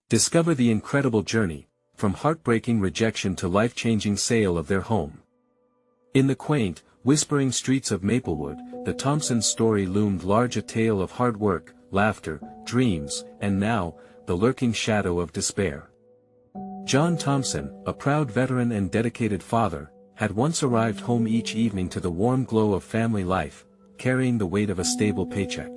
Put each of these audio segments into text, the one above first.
Discover the incredible journey, from heartbreaking rejection to life-changing sale of their home. In the quaint, whispering streets of Maplewood, the Thompsons' story loomed large, a tale of hard work, laughter, dreams, and now, the lurking shadow of despair. John Thompson, a proud veteran and dedicated father, had once arrived home each evening to the warm glow of family life, carrying the weight of a stable paycheck.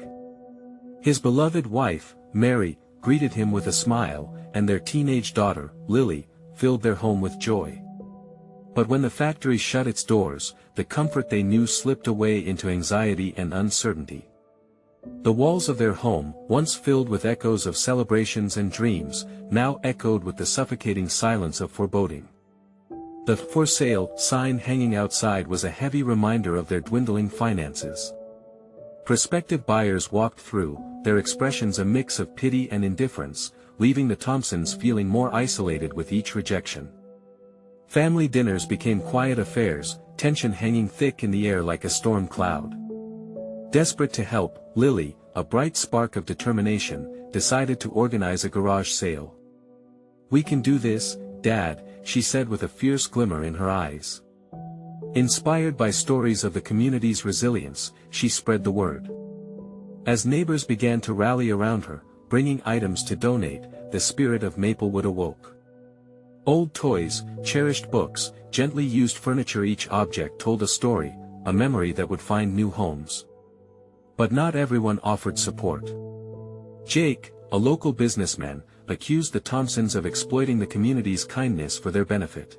His beloved wife, Mary, greeted him with a smile, and their teenage daughter, Lily, filled their home with joy. But when the factory shut its doors, the comfort they knew slipped away into anxiety and uncertainty. The walls of their home, once filled with echoes of celebrations and dreams, now echoed with the suffocating silence of foreboding. The "For Sale" sign hanging outside was a heavy reminder of their dwindling finances. Prospective buyers walked through, their expressions a mix of pity and indifference, leaving the Thompsons feeling more isolated with each rejection. Family dinners became quiet affairs, tension hanging thick in the air like a storm cloud. Desperate to help, Lily, a bright spark of determination, decided to organize a garage sale. "We can do this, Dad," she said with a fierce glimmer in her eyes. Inspired by stories of the community's resilience, she spread the word. As neighbors began to rally around her, bringing items to donate, the spirit of Maplewood awoke. Old toys, cherished books, gently used furniture, each object told a story, a memory that would find new homes. But not everyone offered support. Jake, a local businessman, accused the Thompsons of exploiting the community's kindness for their benefit.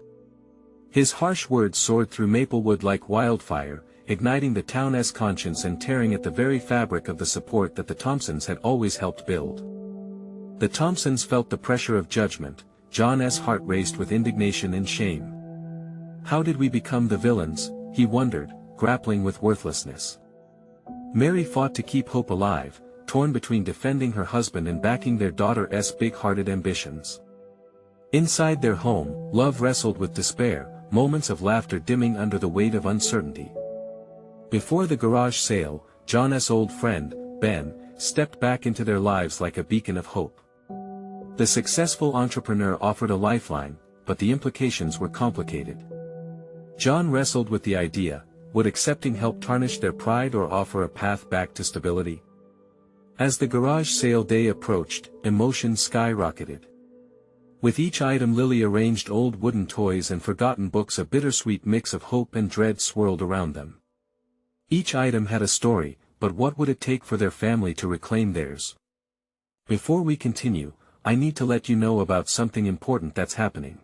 His harsh words soared through Maplewood like wildfire, igniting the town's conscience and tearing at the very fabric of the support that the Thompsons had always helped build. The Thompsons felt the pressure of judgment. John's heart raced with indignation and shame. How did we become the villains, he wondered, grappling with worthlessness. Mary fought to keep hope alive, torn between defending her husband and backing their daughter's big-hearted ambitions. Inside their home, love wrestled with despair, moments of laughter dimming under the weight of uncertainty. Before the garage sale, John's old friend, Ben, stepped back into their lives like a beacon of hope. The successful entrepreneur offered a lifeline, but the implications were complicated. John wrestled with the idea: would accepting help tarnish their pride or offer a path back to stability? As the garage sale day approached, emotions skyrocketed. With each item, Lily arranged old wooden toys and forgotten books, a bittersweet mix of hope and dread swirled around them. Each item had a story, but what would it take for their family to reclaim theirs? Before we continue, I need to let you know about something important that's happening.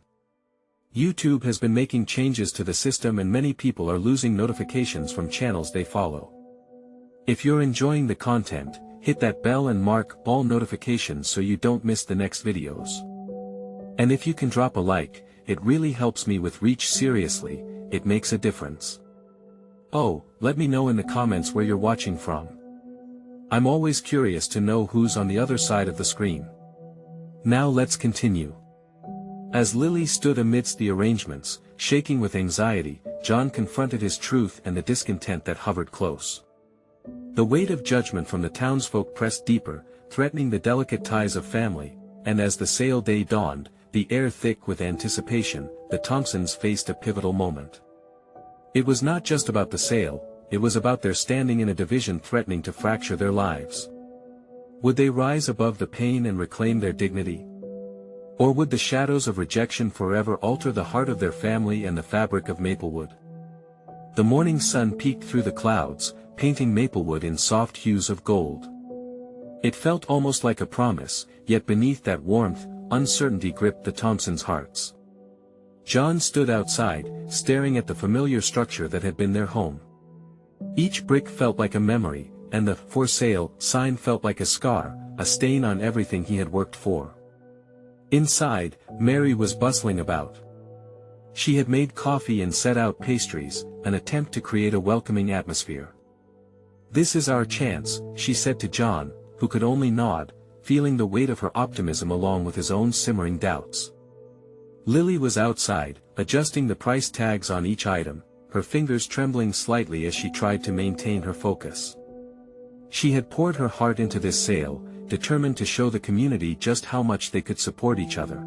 YouTube has been making changes to the system and many people are losing notifications from channels they follow. If you're enjoying the content, hit that bell and mark all notifications so you don't miss the next videos. And if you can drop a like, it really helps me with reach. Seriously, it makes a difference. Oh, let me know in the comments where you're watching from. I'm always curious to know who's on the other side of the screen. Now let's continue. As Lily stood amidst the arrangements, shaking with anxiety, John confronted his truth and the discontent that hovered close. The weight of judgment from the townsfolk pressed deeper, threatening the delicate ties of family, and as the sale day dawned, the air thick with anticipation, the Thompsons faced a pivotal moment. It was not just about the sale, it was about their standing in a division threatening to fracture their lives. Would they rise above the pain and reclaim their dignity? Or would the shadows of rejection forever alter the heart of their family and the fabric of Maplewood? The morning sun peeked through the clouds, painting Maplewood in soft hues of gold. It felt almost like a promise, yet beneath that warmth, uncertainty gripped the Thompsons' hearts. John stood outside, staring at the familiar structure that had been their home. Each brick felt like a memory, and the "For Sale" sign felt like a scar, a stain on everything he had worked for. Inside, Mary was bustling about. She had made coffee and set out pastries, an attempt to create a welcoming atmosphere. "This is our chance," she said to John, who could only nod, feeling the weight of her optimism along with his own simmering doubts. Lily was outside, adjusting the price tags on each item, her fingers trembling slightly as she tried to maintain her focus. She had poured her heart into this sale, determined to show the community just how much they could support each other.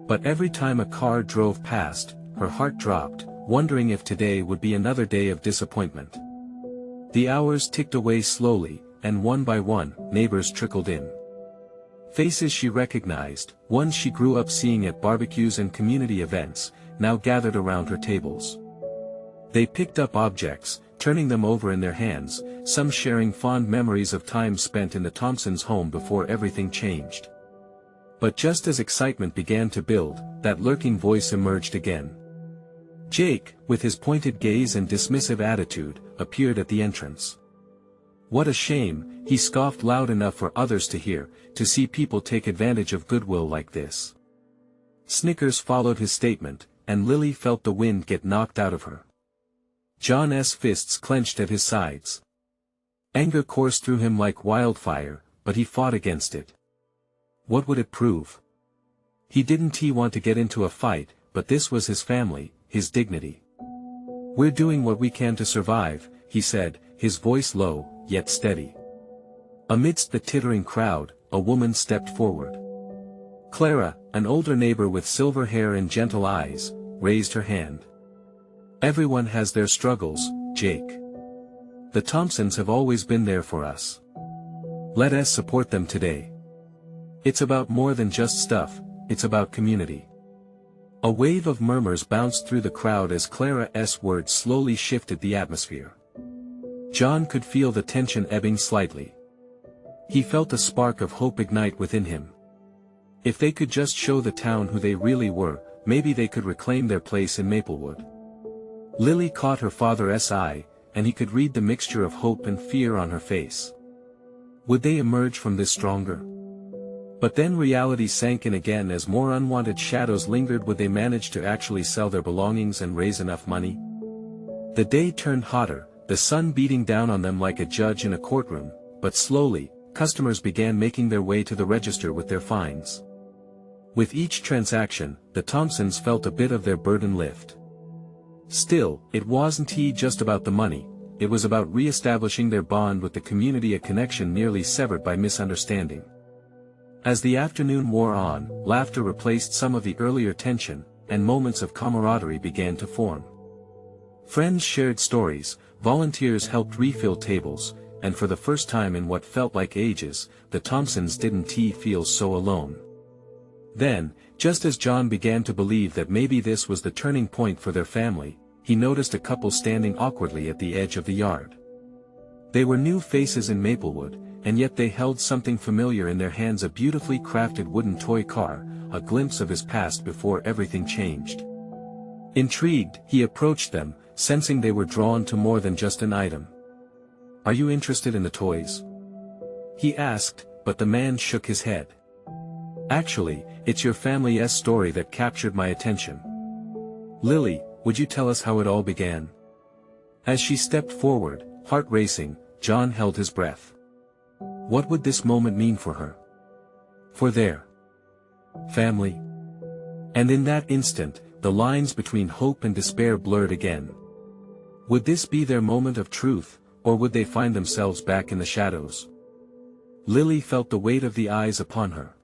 But every time a car drove past, her heart dropped, wondering if today would be another day of disappointment. The hours ticked away slowly, and one by one, neighbors trickled in. Faces she recognized, ones she grew up seeing at barbecues and community events, now gathered around her tables. They picked up objects, turning them over in their hands, some sharing fond memories of time spent in the Thompsons' home before everything changed. But just as excitement began to build, that lurking voice emerged again. Jake, with his pointed gaze and dismissive attitude, appeared at the entrance. "What a shame," he scoffed loud enough for others to hear, "to see people take advantage of goodwill like this." Snickers followed his statement, and Lily felt the wind get knocked out of her. John's fists clenched at his sides. Anger coursed through him like wildfire, but he fought against it. What would it prove? He didn't want to get into a fight, but this was his family, his dignity. "We're doing what we can to survive," he said, his voice low, yet steady. Amidst the tittering crowd, a woman stepped forward. Clara, an older neighbor with silver hair and gentle eyes, raised her hand. "Everyone has their struggles, Jake. The Thompsons have always been there for us. Let us support them today. It's about more than just stuff, it's about community." A wave of murmurs bounced through the crowd as Clara's words slowly shifted the atmosphere. John could feel the tension ebbing slightly. He felt a spark of hope ignite within him. If they could just show the town who they really were, maybe they could reclaim their place in Maplewood. Lily caught her father's eye, and he could read the mixture of hope and fear on her face. Would they emerge from this stronger? But then reality sank in again as more unwanted shadows lingered. Would they manage to actually sell their belongings and raise enough money? The day turned hotter, the sun beating down on them like a judge in a courtroom, but slowly, customers began making their way to the register with their fines. With each transaction, the Thompsons felt a bit of their burden lift. Still, it wasn't just about the money, it was about re-establishing their bond with the community, a connection nearly severed by misunderstanding. As the afternoon wore on, laughter replaced some of the earlier tension, and moments of camaraderie began to form. Friends shared stories, volunteers helped refill tables, and for the first time in what felt like ages, the Thompsons didn't feel so alone. Then, just as John began to believe that maybe this was the turning point for their family, he noticed a couple standing awkwardly at the edge of the yard. They were new faces in Maplewood, and yet they held something familiar in their hands, a beautifully crafted wooden toy car, a glimpse of his past before everything changed. Intrigued, he approached them, sensing they were drawn to more than just an item. "Are you interested in the toys?" he asked, but the man shook his head. "Actually, it's your family's story that captured my attention. Lily, would you tell us how it all began?" As she stepped forward, heart racing, John held his breath. What would this moment mean for her? For their family? And in that instant, the lines between hope and despair blurred again. Would this be their moment of truth, or would they find themselves back in the shadows? Lily felt the weight of the eyes upon her.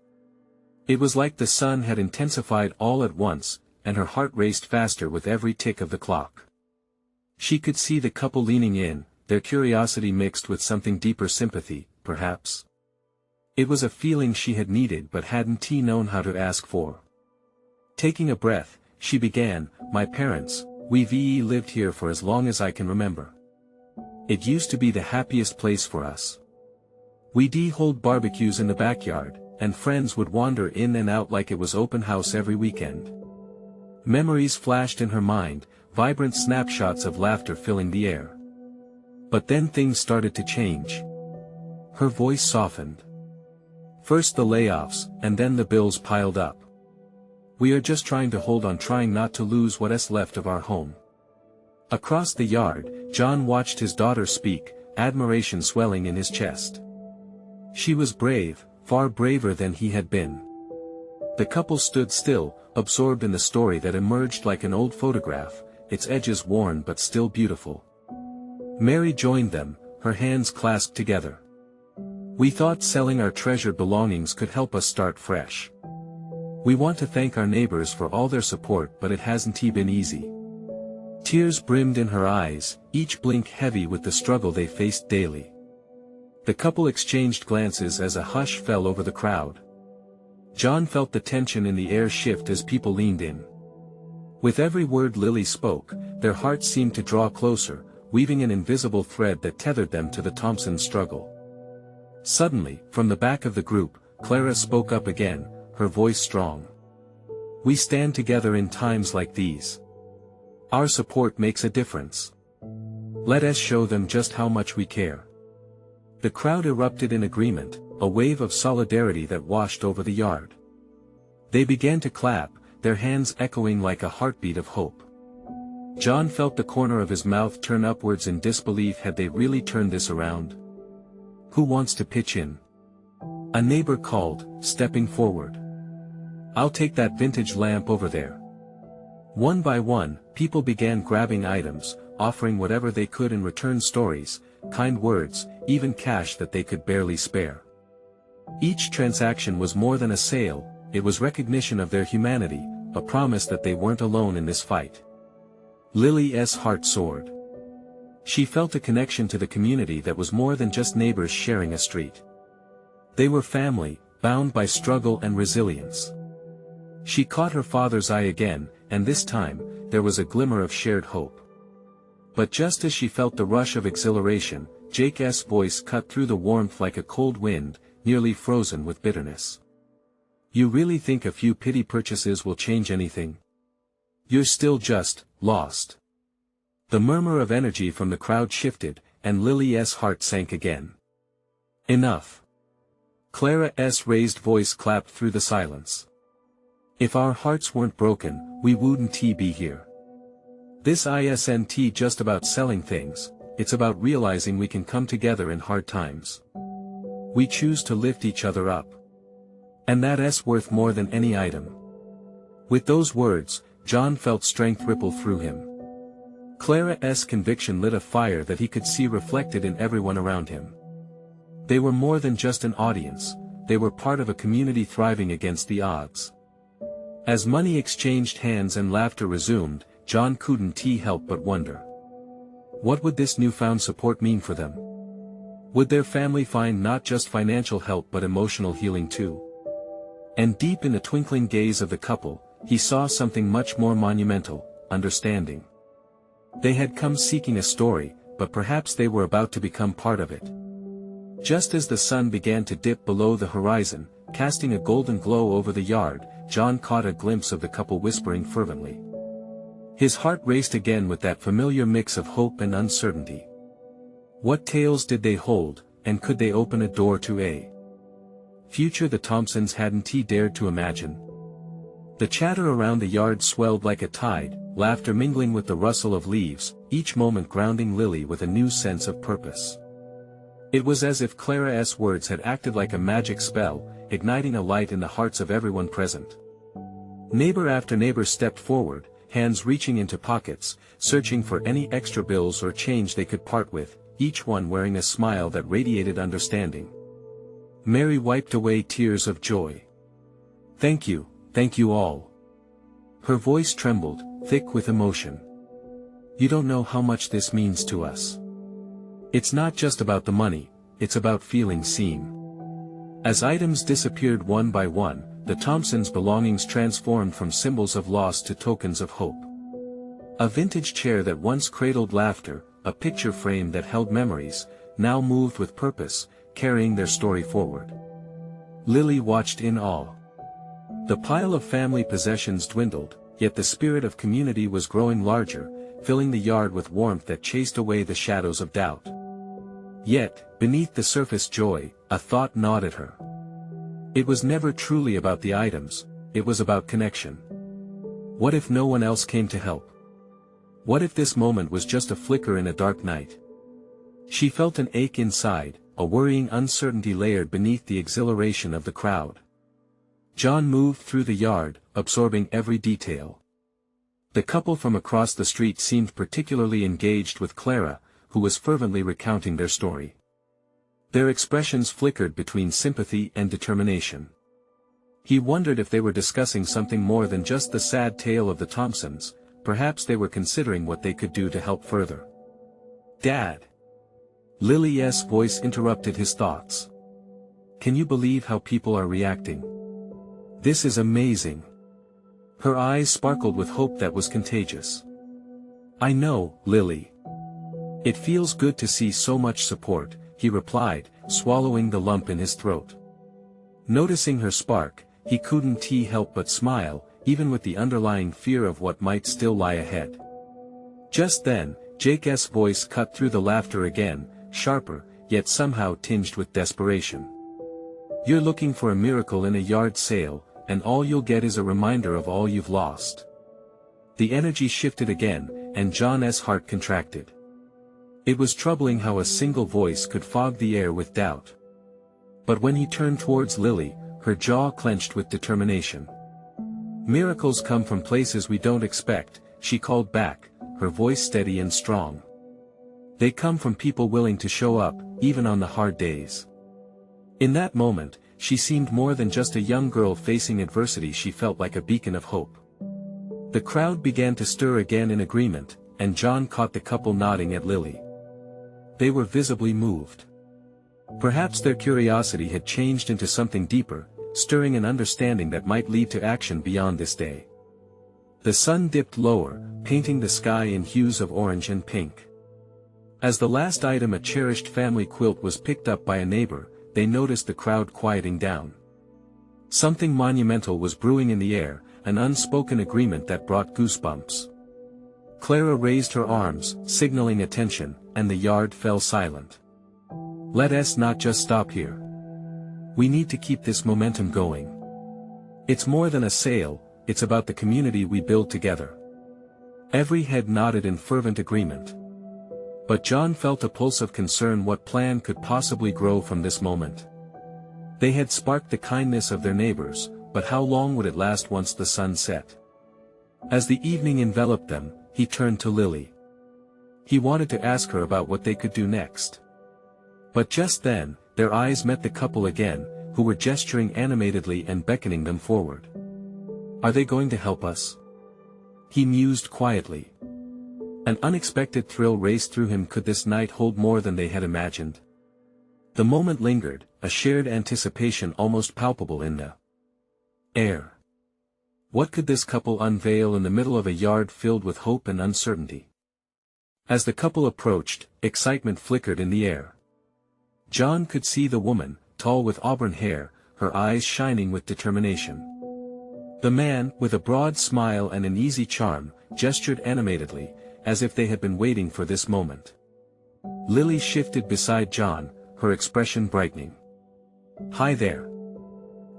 It was like the sun had intensified all at once, and her heart raced faster with every tick of the clock. She could see the couple leaning in, their curiosity mixed with something deeper, sympathy, perhaps. It was a feeling she had needed but hadn't known how to ask for. Taking a breath, she began, "My parents, we've lived here for as long as I can remember. It used to be the happiest place for us. We'd hold barbecues in the backyard, and friends would wander in and out like it was open house every weekend." Memories flashed in her mind, vibrant snapshots of laughter filling the air. But then things started to change. Her voice softened. "First the layoffs, and then the bills piled up. We are just trying to hold on, trying not to lose what's left of our home." Across the yard, John watched his daughter speak, admiration swelling in his chest. She was brave, far braver than he had been. The couple stood still, absorbed in the story that emerged like an old photograph, its edges worn but still beautiful. Mary joined them, her hands clasped together. We thought selling our treasured belongings could help us start fresh. We want to thank our neighbors for all their support, but it hasn't been easy." Tears brimmed in her eyes, each blink heavy with the struggle they faced daily. The couple exchanged glances as a hush fell over the crowd. John felt the tension in the air shift as people leaned in. With every word Lily spoke, their hearts seemed to draw closer, weaving an invisible thread that tethered them to the Thompsons' struggle. Suddenly, from the back of the group, Clara spoke up again, her voice strong. "We stand together in times like these. Our support makes a difference. Let us show them just how much we care." The crowd erupted in agreement, a wave of solidarity that washed over the yard. They began to clap, their hands echoing like a heartbeat of hope. John felt the corner of his mouth turn upwards in disbelief. Had they really turned this around? "Who wants to pitch in?" a neighbor called, stepping forward. "I'll take that vintage lamp over there." One by one, people began grabbing items, offering whatever they could in return: stories, kind words, even cash that they could barely spare. Each transaction was more than a sale, it was recognition of their humanity, a promise that they weren't alone in this fight. Lily's heart soared. She felt a connection to the community that was more than just neighbors sharing a street. They were family, bound by struggle and resilience. She caught her father's eye again, and this time, there was a glimmer of shared hope. But just as she felt the rush of exhilaration, Jake's voice cut through the warmth like a cold wind, nearly frozen with bitterness. "You really think a few pity purchases will change anything? You're still just lost." The murmur of energy from the crowd shifted, and Lily's heart sank again. "Enough." Clara's raised voice clapped through the silence. "If our hearts weren't broken, we wouldn't be here. This isn't just about selling things, it's about realizing we can come together in hard times. We choose to lift each other up. And that's worth more than any item." With those words, John felt strength ripple through him. Clara's conviction lit a fire that he could see reflected in everyone around him. They were more than just an audience, they were part of a community thriving against the odds. As money exchanged hands and laughter resumed, John couldn't help but wonder. What would this newfound support mean for them? Would their family find not just financial help but emotional healing too? And deep in the twinkling gaze of the couple, he saw something much more monumental: understanding. They had come seeking a story, but perhaps they were about to become part of it. Just as the sun began to dip below the horizon, casting a golden glow over the yard, John caught a glimpse of the couple whispering fervently. His heart raced again with that familiar mix of hope and uncertainty. What tales did they hold, and could they open a door to a future the Thompsons hadn't dared to imagine? The chatter around the yard swelled like a tide, laughter mingling with the rustle of leaves, each moment grounding Lily with a new sense of purpose. It was as if Clara's words had acted like a magic spell, igniting a light in the hearts of everyone present. Neighbor after neighbor stepped forward, hands reaching into pockets, searching for any extra bills or change they could part with, each one wearing a smile that radiated understanding. Mary wiped away tears of joy. Thank you all." Her voice trembled, thick with emotion. "You don't know how much this means to us. It's not just about the money, it's about feeling seen." As items disappeared one by one, the Thompsons' belongings transformed from symbols of loss to tokens of hope. A vintage chair that once cradled laughter, a picture frame that held memories, now moved with purpose, carrying their story forward. Lily watched in awe. The pile of family possessions dwindled, yet the spirit of community was growing larger, filling the yard with warmth that chased away the shadows of doubt. Yet, beneath the surface joy, a thought gnawed at her. It was never truly about the items, it was about connection. What if no one else came to help? What if this moment was just a flicker in a dark night? She felt an ache inside, a worrying uncertainty layered beneath the exhilaration of the crowd. John moved through the yard, absorbing every detail. The couple from across the street seemed particularly engaged with Clara, who was fervently recounting their story. Their expressions flickered between sympathy and determination. He wondered if they were discussing something more than just the sad tale of the Thompsons. Perhaps they were considering what they could do to help further. "Dad!" Lily's voice interrupted his thoughts. "Can you believe how people are reacting? This is amazing." Her eyes sparkled with hope that was contagious. "I know, Lily. It feels good to see so much support," he replied, swallowing the lump in his throat. Noticing her spark, he couldn't help but smile, even with the underlying fear of what might still lie ahead. Just then, Jake's voice cut through the laughter again, sharper, yet somehow tinged with desperation. "You're looking for a miracle in a yard sale, and all you'll get is a reminder of all you've lost." The energy shifted again, and John's heart contracted. It was troubling how a single voice could fog the air with doubt. But when he turned towards Lily, her jaw clenched with determination. "Miracles come from places we don't expect," she called back, her voice steady and strong. "They come from people willing to show up, even on the hard days." In that moment, she seemed more than just a young girl facing adversity. She felt like a beacon of hope. The crowd began to stir again in agreement, and John caught the couple nodding at Lily. They were visibly moved. Perhaps their curiosity had changed into something deeper, stirring an understanding that might lead to action beyond this day. The sun dipped lower, painting the sky in hues of orange and pink. As the last item, a cherished family quilt, was picked up by a neighbor, they noticed the crowd quieting down. Something monumental was brewing in the air, an unspoken agreement that brought goosebumps. Clara raised her arms, signaling attention, and the yard fell silent. "Let us not just stop here. We need to keep this momentum going. It's more than a sale, it's about the community we build together." Every head nodded in fervent agreement. But John felt a pulse of concern. What plan could possibly grow from this moment? They had sparked the kindness of their neighbors, but how long would it last once the sun set? As the evening enveloped them, he turned to Lily. He wanted to ask her about what they could do next. But just then, their eyes met the couple again, who were gesturing animatedly and beckoning them forward. "Are they going to help us?" he mused quietly. An unexpected thrill raced through him. Could this night hold more than they had imagined? The moment lingered, a shared anticipation almost palpable in the air. What could this couple unveil in the middle of a yard filled with hope and uncertainty? As the couple approached, excitement flickered in the air. John could see the woman, tall with auburn hair, her eyes shining with determination. The man, with a broad smile and an easy charm, gestured animatedly, as if they had been waiting for this moment. Lily shifted beside John, her expression brightening. "Hi there."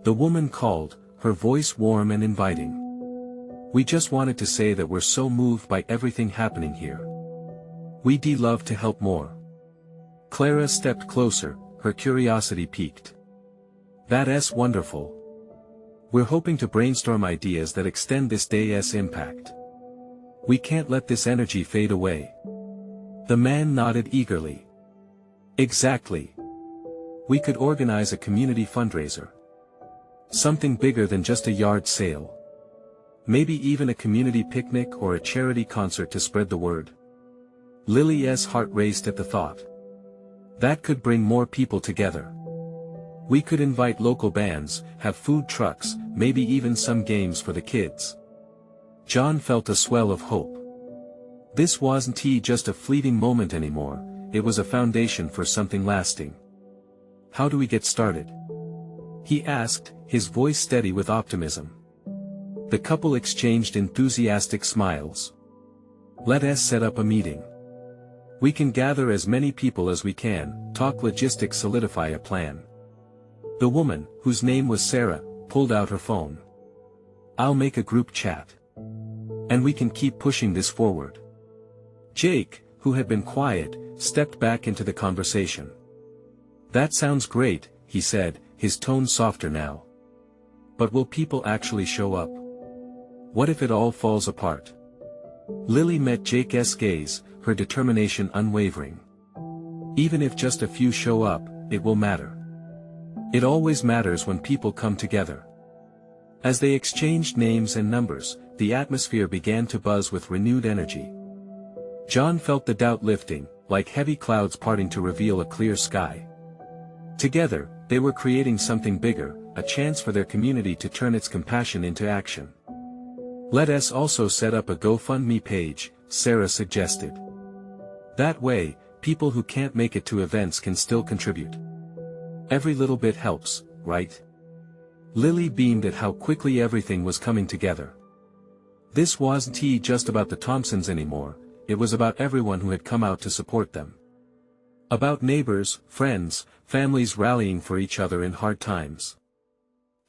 The woman called, her voice warm and inviting. "We just wanted to say that we're so moved by everything happening here. We'd love to help more." Clara stepped closer, her curiosity piqued. "That's wonderful. We're hoping to brainstorm ideas that extend this day's impact. We can't let this energy fade away." The man nodded eagerly. "Exactly. We could organize a community fundraiser. Something bigger than just a yard sale. Maybe even a community picnic or a charity concert to spread the word." Lily's heart raced at the thought. That could bring more people together. We could invite local bands, have food trucks, maybe even some games for the kids. John felt a swell of hope. This wasn't just a fleeting moment anymore, it was a foundation for something lasting. "How do we get started?" he asked, his voice steady with optimism. The couple exchanged enthusiastic smiles. "Let us set up a meeting. We can gather as many people as we can, talk logistics, solidify a plan." The woman, whose name was Sarah, pulled out her phone. "I'll make a group chat. And we can keep pushing this forward." Jake, who had been quiet, stepped back into the conversation. "That sounds great," he said, his tone softer now. "But will people actually show up? What if it all falls apart?" Lily met Jake's gaze, her determination unwavering. "Even if just a few show up, it will matter. It always matters when people come together. As they exchanged names and numbers, the atmosphere began to buzz with renewed energy. John felt the doubt lifting, like heavy clouds parting to reveal a clear sky. Together, they were creating something bigger, a chance for their community to turn its compassion into action. "Let us also set up a GoFundMe page," Sarah suggested. "That way, people who can't make it to events can still contribute. Every little bit helps, right?" Lily beamed at how quickly everything was coming together. This wasn't just about the Thompsons anymore, it was about everyone who had come out to support them. About neighbors, friends, families rallying for each other in hard times.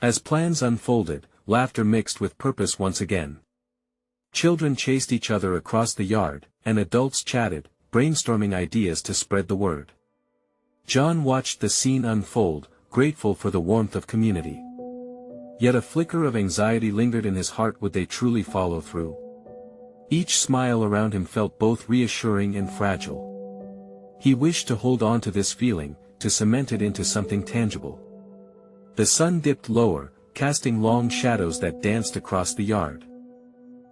As plans unfolded, laughter mixed with purpose once again. Children chased each other across the yard, and adults chatted, brainstorming ideas to spread the word. John watched the scene unfold, grateful for the warmth of community. Yet a flicker of anxiety lingered in his heart. Would they truly follow through? Each smile around him felt both reassuring and fragile. He wished to hold on to this feeling, to cement it into something tangible. The sun dipped lower, casting long shadows that danced across the yard.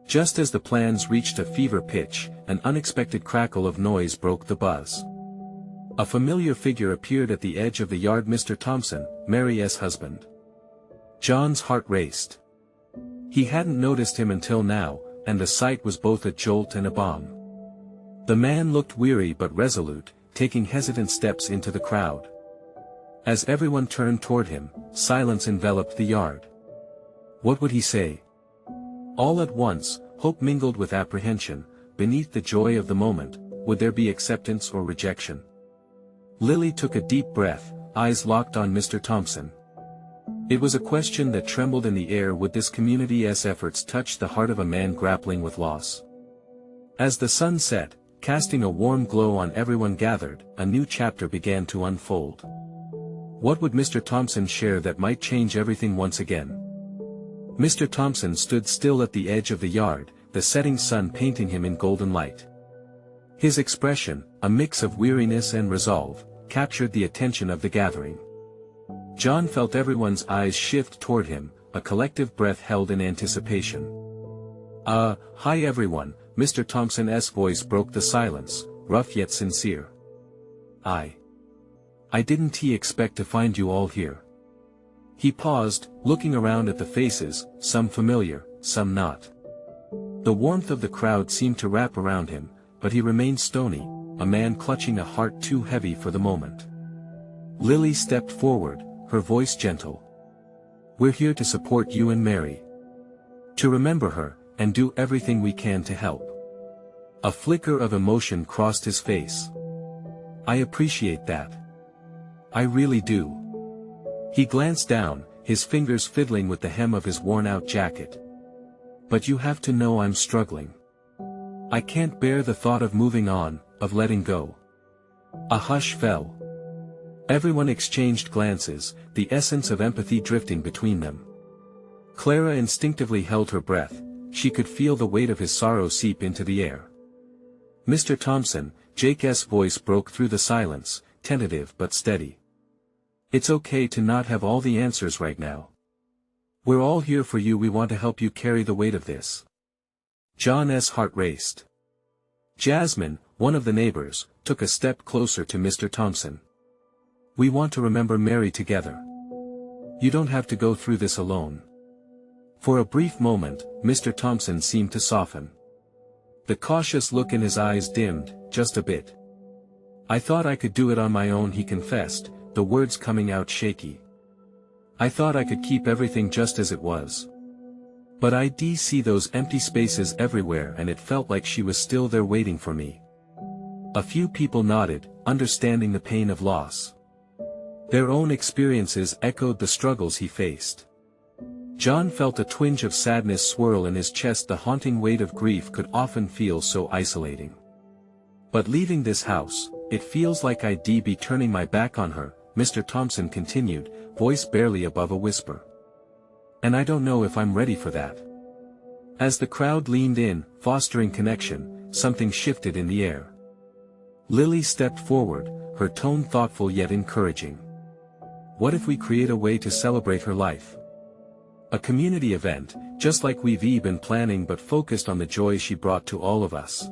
Just as the plans reached a fever pitch, an unexpected crackle of noise broke the buzz. A familiar figure appeared at the edge of the yard. Mr. Thompson, Mary's husband. John's heart raced. He hadn't noticed him until now, and the sight was both a jolt and a bomb. The man looked weary but resolute, taking hesitant steps into the crowd. As everyone turned toward him, silence enveloped the yard. What would he say? All at once, hope mingled with apprehension. Beneath the joy of the moment, would there be acceptance or rejection? Lily took a deep breath, eyes locked on Mr. Thompson. It was a question that trembled in the air. Would this community's efforts touch the heart of a man grappling with loss? As the sun set, casting a warm glow on everyone gathered, a new chapter began to unfold. What would Mr. Thompson share that might change everything once again? Mr. Thompson stood still at the edge of the yard, the setting sun painting him in golden light. His expression, a mix of weariness and resolve, captured the attention of the gathering. John felt everyone's eyes shift toward him, a collective breath held in anticipation. Hi everyone," Mr. Thompson's voice broke the silence, rough yet sincere. I didn't expect to find you all here." He paused, looking around at the faces, some familiar, some not. The warmth of the crowd seemed to wrap around him, but he remained stony, a man clutching a heart too heavy for the moment. Lily stepped forward, her voice gentle. "We're here to support you and Mary. To remember her, and do everything we can to help." A flicker of emotion crossed his face. "I appreciate that. I really do." He glanced down, his fingers fiddling with the hem of his worn-out jacket. "But you have to know I'm struggling. I can't bear the thought of moving on, of letting go." A hush fell. Everyone exchanged glances, the essence of empathy drifting between them. Clara instinctively held her breath, she could feel the weight of his sorrow seep into the air. "Mr. Thompson," Jake's voice broke through the silence, tentative but steady. "It's okay to not have all the answers right now. We're all here for you. We want to help you carry the weight of this." John's heart raced. Jasmine, one of the neighbors, took a step closer to Mr. Thompson. "We want to remember Mary together. You don't have to go through this alone." For a brief moment, Mr. Thompson seemed to soften. The cautious look in his eyes dimmed, just a bit. "I thought I could do it on my own," he confessed, the words coming out shaky. "I thought I could keep everything just as it was. But I see those empty spaces everywhere, and it felt like she was still there waiting for me." A few people nodded, understanding the pain of loss. Their own experiences echoed the struggles he faced. John felt a twinge of sadness swirl in his chest. The haunting weight of grief could often feel so isolating. "But leaving this house, it feels like I'd be turning my back on her," Mr. Thompson continued, voice barely above a whisper. "And I don't know if I'm ready for that." As the crowd leaned in, fostering connection, something shifted in the air. Lily stepped forward, her tone thoughtful yet encouraging. What if we create a way to celebrate her life? A community event, just like we've been planning but focused on the joy she brought to all of us.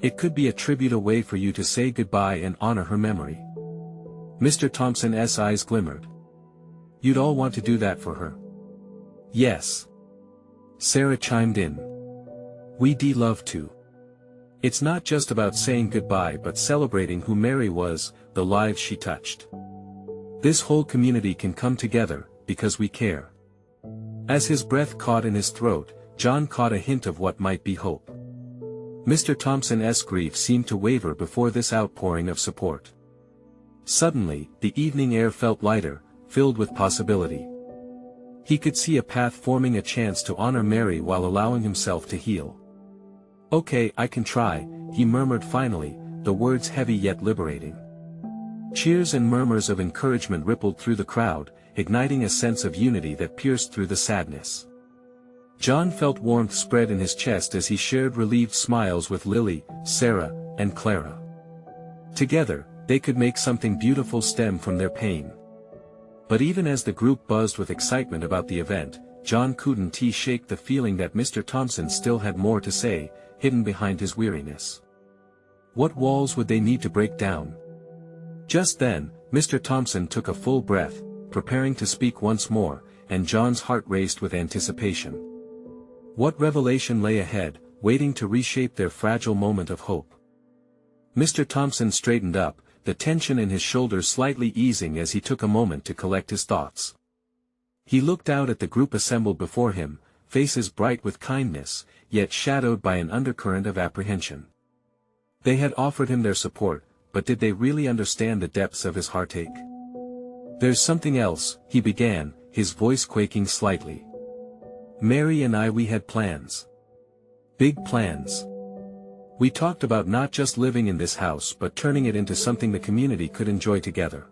It could be a tribute, a way for you to say goodbye and honor her memory. Mr. Thompson's eyes glimmered. You'd all want to do that for her. Yes. Sarah chimed in. We'd love to. It's not just about saying goodbye but celebrating who Mary was, the lives she touched. This whole community can come together, because we care. As his breath caught in his throat, John caught a hint of what might be hope. Mr. Thompson's grief seemed to waver before this outpouring of support. Suddenly, the evening air felt lighter, filled with possibility. He could see a path forming, a chance to honor Mary while allowing himself to heal. Okay, I can try, he murmured finally, the words heavy yet liberating. Cheers and murmurs of encouragement rippled through the crowd, igniting a sense of unity that pierced through the sadness. John felt warmth spread in his chest as he shared relieved smiles with Lily, Sarah, and Clara. Together, they could make something beautiful stem from their pain. But even as the group buzzed with excitement about the event, John couldn't shake the feeling that Mr. Thompson still had more to say, hidden behind his weariness. What walls would they need to break down? Just then, Mr. Thompson took a full breath, preparing to speak once more, and John's heart raced with anticipation. What revelation lay ahead, waiting to reshape their fragile moment of hope? Mr. Thompson straightened up, the tension in his shoulders slightly easing as he took a moment to collect his thoughts. He looked out at the group assembled before him, faces bright with kindness, yet shadowed by an undercurrent of apprehension. They had offered him their support, but did they really understand the depths of his heartache? There's something else, he began, his voice quaking slightly. Mary and we had plans. Big plans. We talked about not just living in this house but turning it into something the community could enjoy together.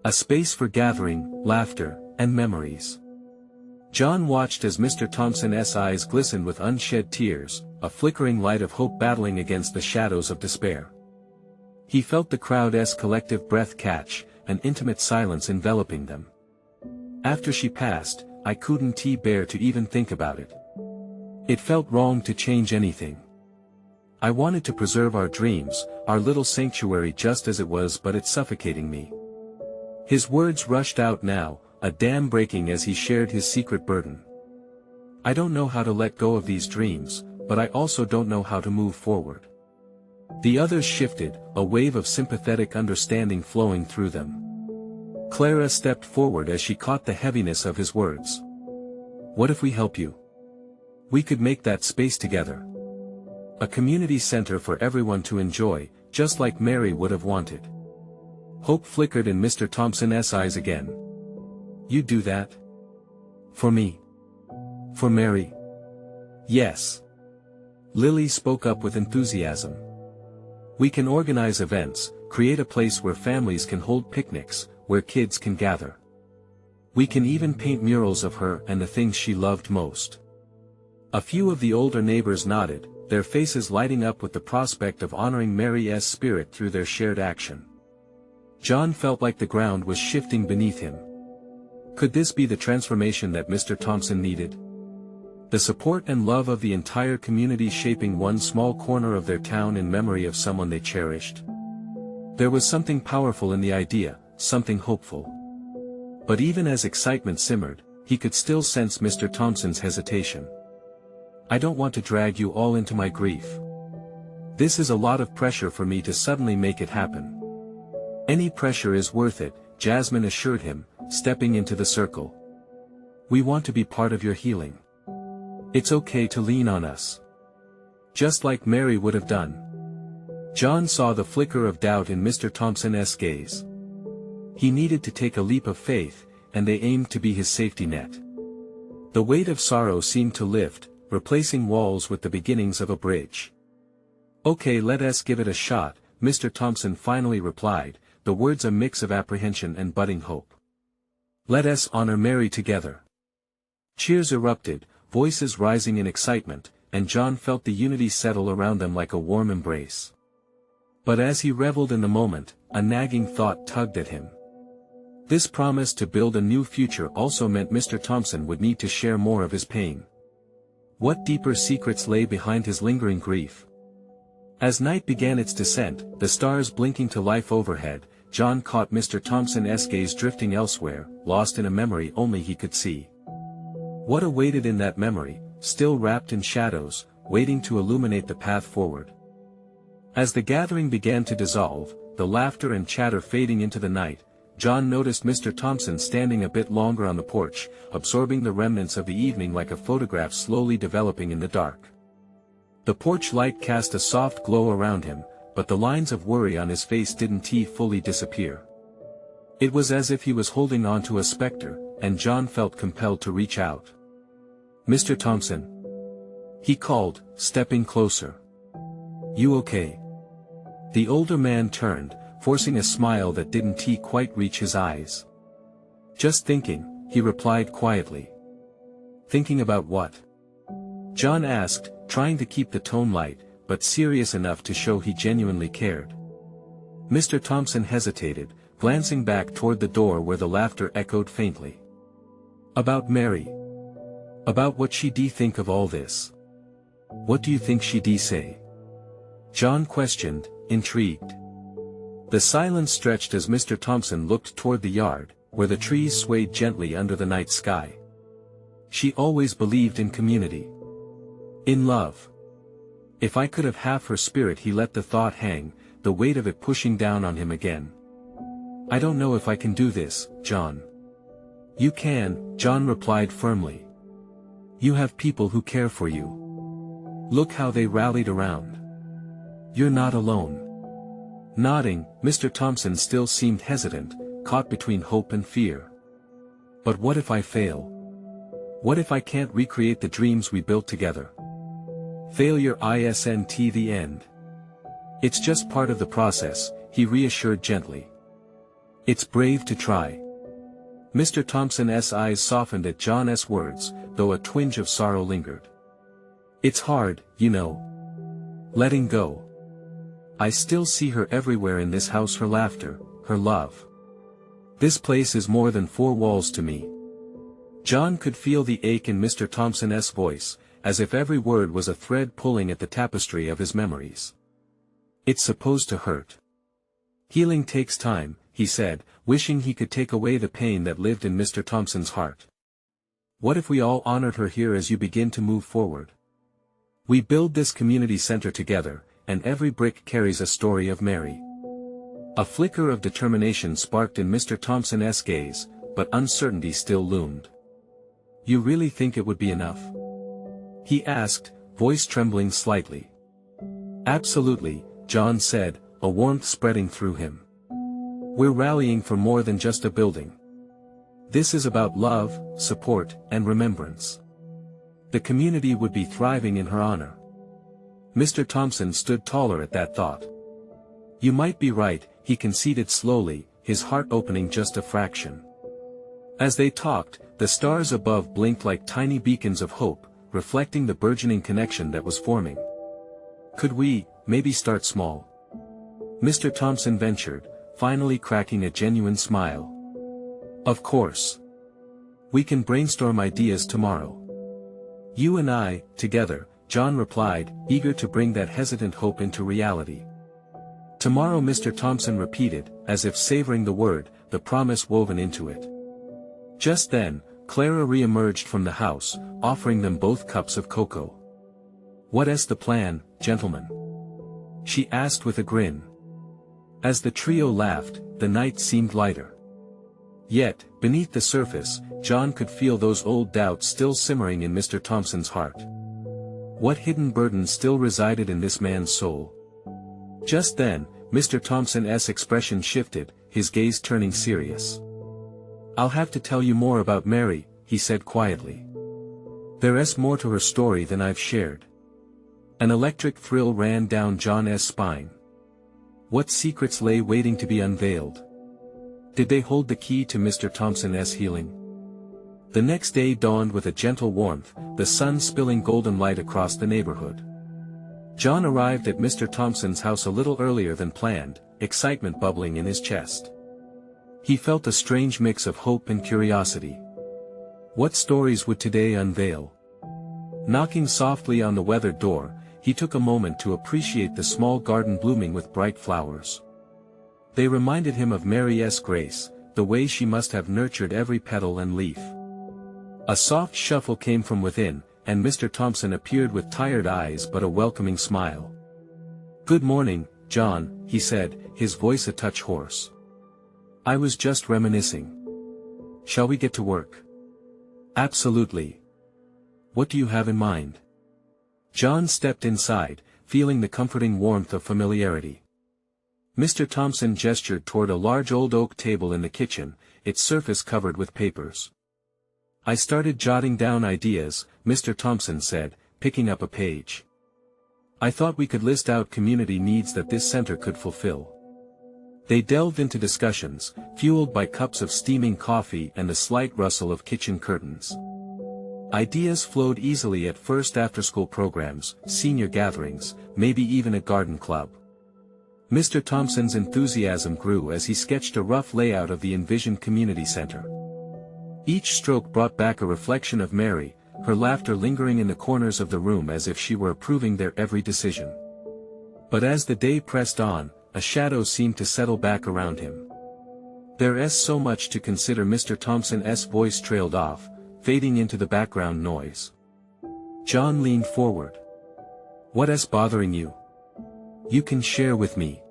A space for gathering, laughter, and memories. John watched as Mr. Thompson's eyes glistened with unshed tears, a flickering light of hope battling against the shadows of despair. He felt the crowd's collective breath catch, an intimate silence enveloping them. After she passed, I couldn't bear to even think about it. It felt wrong to change anything. I wanted to preserve our dreams, our little sanctuary just as it was, but it's suffocating me. His words rushed out now, a dam breaking as he shared his secret burden. I don't know how to let go of these dreams, but I also don't know how to move forward. The others shifted, a wave of sympathetic understanding flowing through them. Clara stepped forward as she caught the heaviness of his words. What if we help you? We could make that space together. A community center for everyone to enjoy, just like Mary would have wanted. Hope flickered in Mr. Thompson's eyes again. You'd do that? For me? For Mary? Yes. Lily spoke up with enthusiasm. We can organize events, create a place where families can hold picnics, where kids can gather. We can even paint murals of her and the things she loved most. A few of the older neighbors nodded, their faces lighting up with the prospect of honoring Mary's spirit through their shared action. John felt like the ground was shifting beneath him. Could this be the transformation that Mr. Thompson needed? The support and love of the entire community shaping one small corner of their town in memory of someone they cherished. There was something powerful in the idea, something hopeful. But even as excitement simmered, he could still sense Mr. Thompson's hesitation. I don't want to drag you all into my grief. This is a lot of pressure for me to suddenly make it happen. Any pressure is worth it, Jasmine assured him, stepping into the circle. We want to be part of your healing. It's okay to lean on us. Just like Mary would have done. John saw the flicker of doubt in Mr. Thompson's gaze. He needed to take a leap of faith, and they aimed to be his safety net. The weight of sorrow seemed to lift, replacing walls with the beginnings of a bridge. Okay, let us give it a shot, Mr. Thompson finally replied, the words a mix of apprehension and budding hope. Let us honor Mary together. Cheers erupted, voices rising in excitement, and John felt the unity settle around them like a warm embrace. But as he reveled in the moment, a nagging thought tugged at him. This promise to build a new future also meant Mr. Thompson would need to share more of his pain. What deeper secrets lay behind his lingering grief? As night began its descent, the stars blinking to life overhead, John caught Mr. Thompson's gaze drifting elsewhere, lost in a memory only he could see. What awaited in that memory, still wrapped in shadows, waiting to illuminate the path forward? As the gathering began to dissolve, the laughter and chatter fading into the night, John noticed Mr. Thompson standing a bit longer on the porch, absorbing the remnants of the evening like a photograph slowly developing in the dark. The porch light cast a soft glow around him, but the lines of worry on his face didn't fully disappear. It was as if he was holding on to a specter, and John felt compelled to reach out. "Mr. Thompson?" he called, stepping closer. "You okay?" The older man turned, forcing a smile that didn't quite reach his eyes. "Just thinking," he replied quietly. "Thinking about what?" John asked, trying to keep the tone light, but serious enough to show he genuinely cared. Mr. Thompson hesitated, glancing back toward the door where the laughter echoed faintly. "About Mary. About what she'd think of all this. What do you think she'd say?" John questioned, intrigued. The silence stretched as Mr. Thompson looked toward the yard, where the trees swayed gently under the night sky. "She always believed in community. In love. If I could have half her spirit." He let the thought hang, the weight of it pushing down on him again. "I don't know if I can do this, John." "You can," John replied firmly. "You have people who care for you. Look how they rallied around. You're not alone." Nodding, Mr. Thompson still seemed hesitant, caught between hope and fear. "But what if I fail? What if I can't recreate the dreams we built together? Failure isn't the end. It's just part of the process," he reassured gently. "It's brave to try." Mr. Thompson's eyes softened at John's words, though a twinge of sorrow lingered. "It's hard, you know. Letting go. I still see her everywhere in this house, her laughter, her love. This place is more than four walls to me." John could feel the ache in Mr. Thompson's voice, as if every word was a thread pulling at the tapestry of his memories. "It's supposed to hurt. Healing takes time," he said, wishing he could take away the pain that lived in Mr. Thompson's heart. "What if we all honored her here as you begin to move forward? We build this community center together, and every brick carries a story of Mary." A flicker of determination sparked in Mr. Thompson's gaze, but uncertainty still loomed. "You really think it would be enough?" he asked, voice trembling slightly. "Absolutely," John said, a warmth spreading through him. "We're rallying for more than just a building. This is about love, support, and remembrance. The community would be thriving in her honor." Mr. Thompson stood taller at that thought. "You might be right," he conceded slowly, his heart opening just a fraction. As they talked, the stars above blinked like tiny beacons of hope, reflecting the burgeoning connection that was forming. "Could we, maybe start small?" Mr. Thompson ventured, finally cracking a genuine smile. "Of course. We can brainstorm ideas tomorrow. You and I, together," John replied, eager to bring that hesitant hope into reality. "Tomorrow," Mr. Thompson repeated, as if savoring the word, the promise woven into it. Just then, Clara re-emerged from the house, offering them both cups of cocoa. "What's the plan, gentlemen?" she asked with a grin. As the trio laughed, the night seemed lighter. Yet, beneath the surface, John could feel those old doubts still simmering in Mr. Thompson's heart. What hidden burden still resided in this man's soul? Just then, Mr. Thompson's expression shifted, his gaze turning serious. "I'll have to tell you more about Mary," he said quietly. "There's more to her story than I've shared." An electric thrill ran down John's spine. What secrets lay waiting to be unveiled? Did they hold the key to Mr. Thompson's healing? The next day dawned with a gentle warmth, the sun spilling golden light across the neighborhood. John arrived at Mr. Thompson's house a little earlier than planned, excitement bubbling in his chest. He felt a strange mix of hope and curiosity. What stories would today unveil? Knocking softly on the weathered door, he took a moment to appreciate the small garden blooming with bright flowers. They reminded him of Mary's grace, the way she must have nurtured every petal and leaf. A soft shuffle came from within, and Mr. Thompson appeared with tired eyes but a welcoming smile. "Good morning, John," he said, his voice a touch hoarse. "I was just reminiscing. Shall we get to work?" "Absolutely. What do you have in mind?" John stepped inside, feeling the comforting warmth of familiarity. Mr. Thompson gestured toward a large old oak table in the kitchen, its surface covered with papers. "I started jotting down ideas," Mr. Thompson said, picking up a page. "I thought we could list out community needs that this center could fulfill." They delved into discussions, fueled by cups of steaming coffee and the slight rustle of kitchen curtains. Ideas flowed easily at first: after-school programs, senior gatherings, maybe even a garden club. Mr. Thompson's enthusiasm grew as he sketched a rough layout of the envisioned community center. Each stroke brought back a reflection of Mary, her laughter lingering in the corners of the room as if she were approving their every decision. But as the day pressed on, a shadow seemed to settle back around him. "There's so much to consider." Mr. Thompson's voice trailed off, fading into the background noise. John leaned forward. "What's bothering you? You can share with me."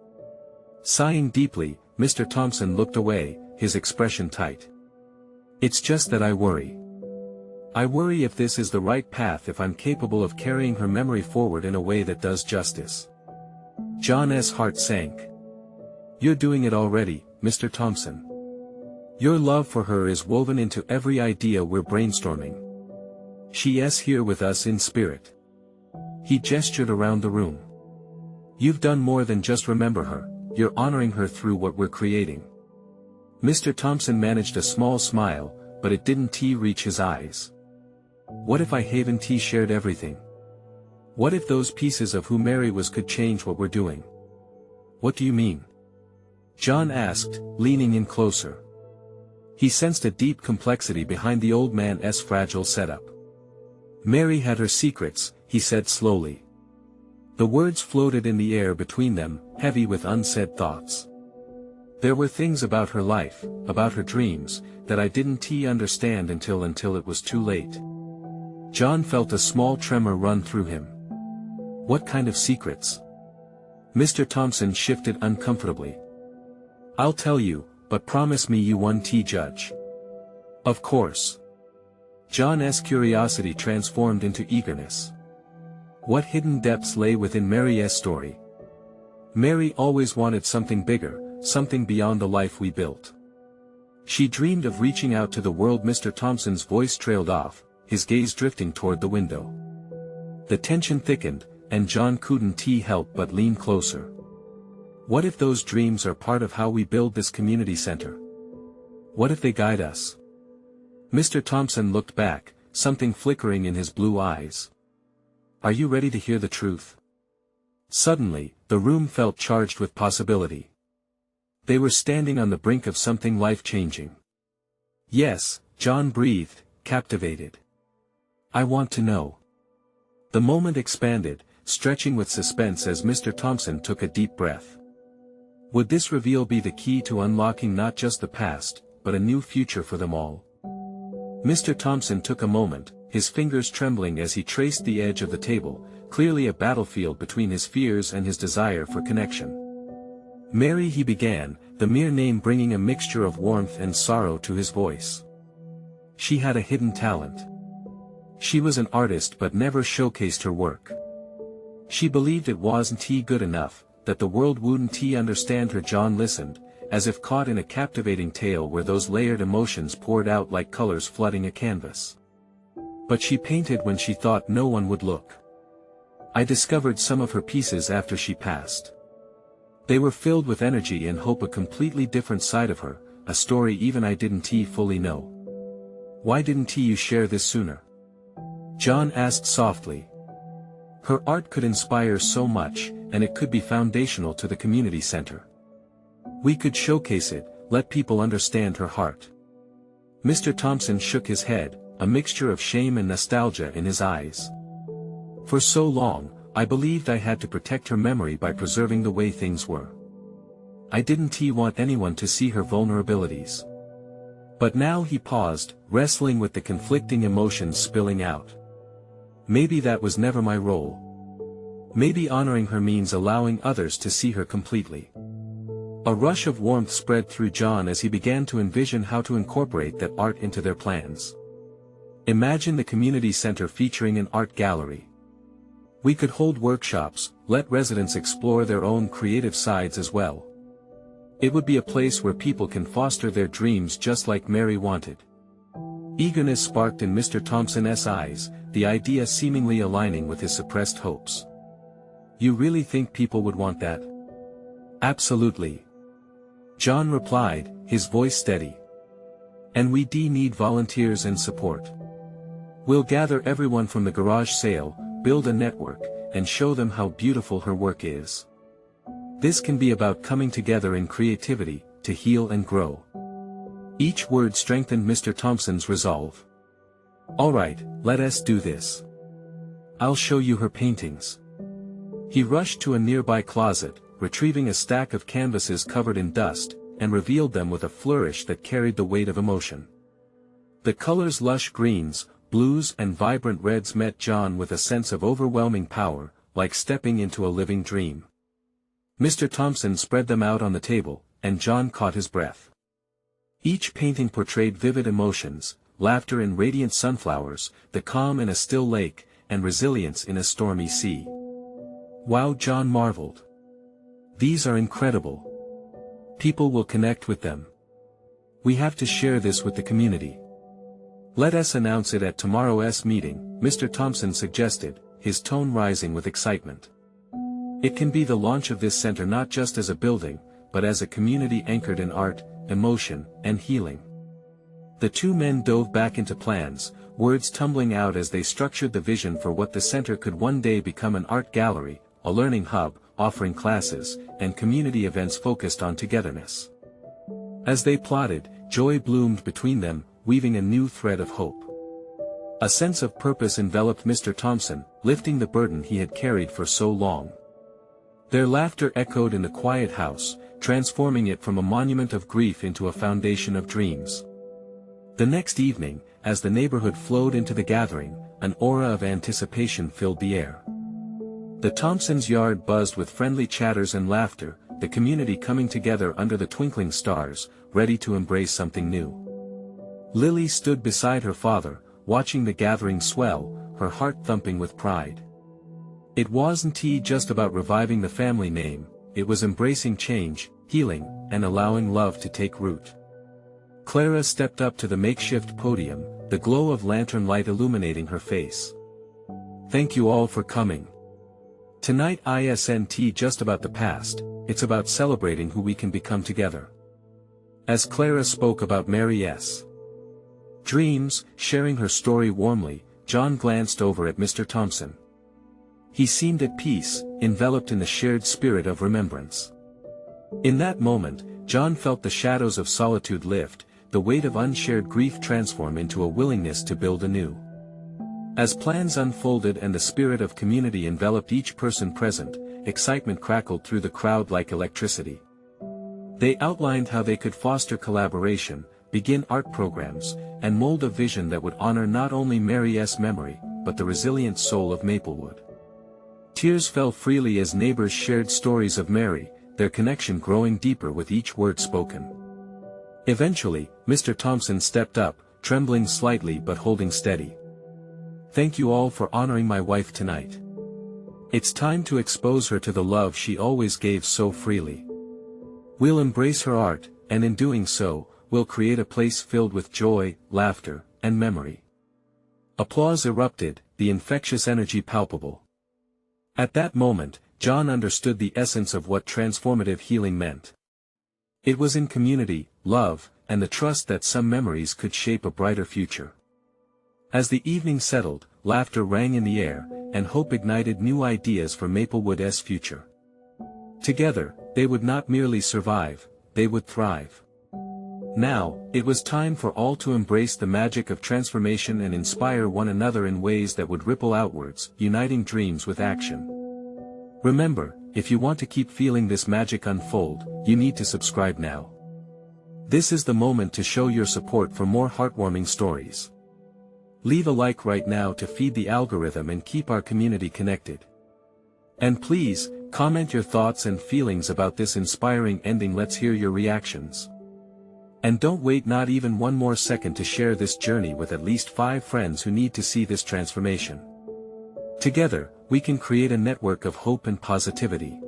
Sighing deeply, Mr. Thompson looked away, his expression tight. "It's just that I worry. I worry if this is the right path, if I'm capable of carrying her memory forward in a way that does justice." John's heart sank. "You're doing it already, Mr. Thompson. Your love for her is woven into every idea we're brainstorming. She's here with us in spirit." He gestured around the room. "You've done more than just remember her, you're honoring her through what we're creating." Mr. Thompson managed a small smile, but it didn't reach his eyes. "What if I haven't shared everything? What if those pieces of who Mary was could change what we're doing?" "What do you mean?" John asked, leaning in closer. He sensed a deep complexity behind the old man's fragile setup. "Mary had her secrets," he said slowly. The words floated in the air between them, heavy with unsaid thoughts. "There were things about her life, about her dreams, that I didn't understand until it was too late." John felt a small tremor run through him. "What kind of secrets?" Mr. Thompson shifted uncomfortably. "I'll tell you, but promise me you won't judge." "Of course." John's curiosity transformed into eagerness. What hidden depths lay within Mary's story? Mary always wanted something bigger, something beyond the life we built. She dreamed of reaching out to the world. Mr. Thompson's voice trailed off, his gaze drifting toward the window. The tension thickened, and John couldn't help but lean closer. What if those dreams are part of how we build this community center? What if they guide us? Mr. Thompson looked back, something flickering in his blue eyes. "Are you ready to hear the truth?" Suddenly, the room felt charged with possibility. They were standing on the brink of something life-changing. "Yes," John breathed, captivated. "I want to know." The moment expanded, stretching with suspense as Mr. Thompson took a deep breath. Would this reveal be the key to unlocking not just the past, but a new future for them all? Mr. Thompson took a moment, his fingers trembling as he traced the edge of the table, clearly a battlefield between his fears and his desire for connection. "Mary," he began, the mere name bringing a mixture of warmth and sorrow to his voice. "She had a hidden talent. She was an artist but never showcased her work. She believed it wasn't good enough, that the world wouldn't understand her." John listened, as if caught in a captivating tale where those layered emotions poured out like colors flooding a canvas. "But she painted when she thought no one would look. I discovered some of her pieces after she passed. They were filled with energy and hope, a completely different side of her, a story even I didn't fully know. Why didn't you share this sooner?" John asked softly. Her art could inspire so much, and it could be foundational to the community center. We could showcase it, let people understand her heart. Mr. Thompson shook his head, a mixture of shame and nostalgia in his eyes. For so long, I believed I had to protect her memory by preserving the way things were. I didn't want anyone to see her vulnerabilities. But now he paused, wrestling with the conflicting emotions spilling out. Maybe that was never my role. Maybe honoring her means allowing others to see her completely. A rush of warmth spread through John as he began to envision how to incorporate that art into their plans. Imagine the community center featuring an art gallery. We could hold workshops, let residents explore their own creative sides as well. It would be a place where people can foster their dreams just like Mary wanted. Eagerness sparked in Mr. Thompson's eyes, the idea seemingly aligning with his suppressed hopes. You really think people would want that? Absolutely. John replied, his voice steady. And we need volunteers and support. We'll gather everyone from the garage sale, build a network, and show them how beautiful her work is. This can be about coming together in creativity, to heal and grow. Each word strengthened Mr. Thompson's resolve. All right, let us do this. I'll show you her paintings. He rushed to a nearby closet, retrieving a stack of canvases covered in dust, and revealed them with a flourish that carried the weight of emotion. The colors lush greens, blues and vibrant reds met John with a sense of overwhelming power, like stepping into a living dream. Mr. Thompson spread them out on the table, and John caught his breath. Each painting portrayed vivid emotions, laughter in radiant sunflowers, the calm in a still lake, and resilience in a stormy sea. Wow, John marveled. These are incredible. People will connect with them. We have to share this with the community. Let us announce it at tomorrow's meeting, Mr. Thompson suggested, his tone rising with excitement. It can be the launch of this center not just as a building, but as a community anchored in art, emotion, and healing. The two men dove back into plans, words tumbling out as they structured the vision for what the center could one day become: an art gallery, a learning hub, offering classes, and community events focused on togetherness. As they plotted, joy bloomed between them, weaving a new thread of hope. A sense of purpose enveloped Mr. Thompson, lifting the burden he had carried for so long. Their laughter echoed in the quiet house, transforming it from a monument of grief into a foundation of dreams. The next evening, as the neighborhood flowed into the gathering, an aura of anticipation filled the air. The Thompsons' yard buzzed with friendly chatters and laughter, the community coming together under the twinkling stars, ready to embrace something new. Lily stood beside her father, watching the gathering swell, her heart thumping with pride. It wasn't just about reviving the family name, it was embracing change, healing, and allowing love to take root. Clara stepped up to the makeshift podium, the glow of lantern light illuminating her face. Thank you all for coming. Tonight isn't just about the past, it's about celebrating who we can become together. As Clara spoke about Mary's dreams, sharing her story warmly, John glanced over at Mr. Thompson. He seemed at peace, enveloped in the shared spirit of remembrance. In that moment, John felt the shadows of solitude lift, the weight of unshared grief transform into a willingness to build anew. As plans unfolded and the spirit of community enveloped each person present, excitement crackled through the crowd like electricity. They outlined how they could foster collaboration, begin art programs, and mold a vision that would honor not only Mary's memory, but the resilient soul of Maplewood. Tears fell freely as neighbors shared stories of Mary, their connection growing deeper with each word spoken. Eventually, Mr. Thompson stepped up, trembling slightly but holding steady. Thank you all for honoring my wife tonight. It's time to expose her to the love she always gave so freely. We'll embrace her art, and in doing so, we'll create a place filled with joy, laughter, and memory. Applause erupted, the infectious energy palpable. At that moment, John understood the essence of what transformative healing meant. It was in community, love, and the trust that some memories could shape a brighter future. As the evening settled, laughter rang in the air, and hope ignited new ideas for Maplewood's future. Together, they would not merely survive, they would thrive. Now, it was time for all to embrace the magic of transformation and inspire one another in ways that would ripple outwards, uniting dreams with action. Remember, if you want to keep feeling this magic unfold, you need to subscribe now. This is the moment to show your support for more heartwarming stories. Leave a like right now to feed the algorithm and keep our community connected. And please, comment your thoughts and feelings about this inspiring ending. Let's hear your reactions. And don't wait not even one more second to share this journey with at least 5 friends who need to see this transformation. Together, we can create a network of hope and positivity.